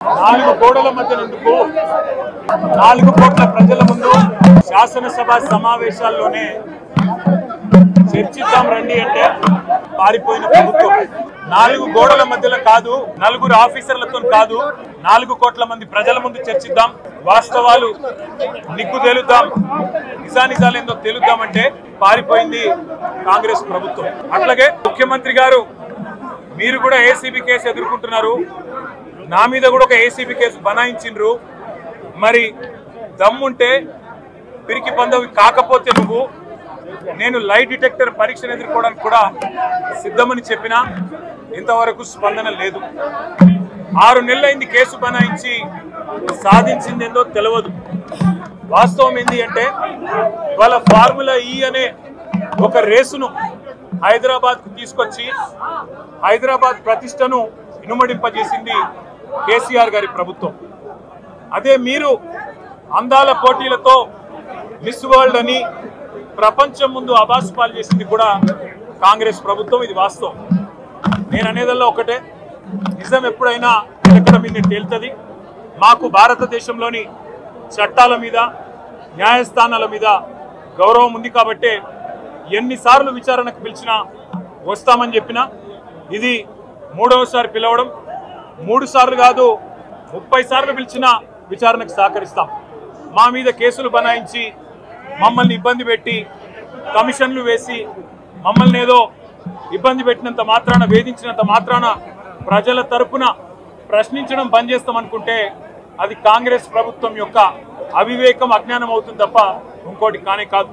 నాలుగు గోడల మధ్య ఎందుకు 4 కోట్ల ప్రజల ముందు శాసనసభ సమావేశాల్లోనే చర్చిద్దాం రండి అంటే పారిపోయిన ప్రభుత్వం 4 గోడల మధ్యలో కాదు, 4 ఆఫీసర్లతో కాదు, 4 కోట్ల మంది ప్రజల ముందు చర్చిద్దాం, వాస్తవాలు నిగ్గు తేలుద్దాం, నిజానిజాలేందో తేలుద్దామంటే పారిపోయింది కాంగ్రెస్ ప్రభుత్వం. అట్లాగే ముఖ్యమంత్రి గారు మీరు కూడా ఏసీబీ కేసు ఎదుర్కొంటున్నారు, నా మీద కూడా ఒక ఏసీబీ కేసు బనాయించిండ్రు, మరి దమ్ముంటే పిరికి పందవి కాకపోతే నువ్వు నేను లై డిటెక్టర్ పరీక్షను ఎదుర్కోవడానికి కూడా సిద్ధమని చెప్పినా ఇంతవరకు స్పందన లేదు. 6 నెలలైంది కేసు బనాయించి, సాధించింది ఏందో తెలియదు. వాస్తవం ఏంటి అంటే వాళ్ళ ఫార్ములా ఈ అనే ఒక రేసును హైదరాబాద్కు తీసుకొచ్చి హైదరాబాద్ ప్రతిష్టను ఇనుమడింపజేసింది కేసీఆర్ గారి ప్రభుత్వం. అదే మీరు అందాల పోటీలతో మిస్ వరల్డ్ అని ప్రపంచం ముందు అబాస్పాలు చేసింది కూడా కాంగ్రెస్ ప్రభుత్వం. ఇది వాస్తవం. నేను అనేదల్లా ఒకటే, నిజం ఎప్పుడైనా ఎక్కడ మీద తేలుతుంది. మాకు భారతదేశంలోని చట్టాల మీద న్యాయస్థానాల మీద గౌరవం ఉంది కాబట్టే ఎన్నిసార్లు విచారణకు పిలిచినా వస్తామని చెప్పినా ఇది 3వసారి పిలవడం, 3 సార్లు కాదు 30 సార్లు పిలిచినా విచారణకు సహకరిస్తాం. మా మీద కేసులు బనాయించి మమ్మల్ని ఇబ్బంది పెట్టి కమిషన్లు వేసి మమ్మల్ని ఏదో ఇబ్బంది పెట్టినంత మాత్రాన, వేధించినంత మాత్రాన ప్రజల తరపున ప్రశ్నించడం బంద్ చేస్తామనుకుంటే అది కాంగ్రెస్ ప్రభుత్వం యొక్క అవివేకం, అజ్ఞానం అవుతుంది తప్ప ఇంకోటి కానే కాదు.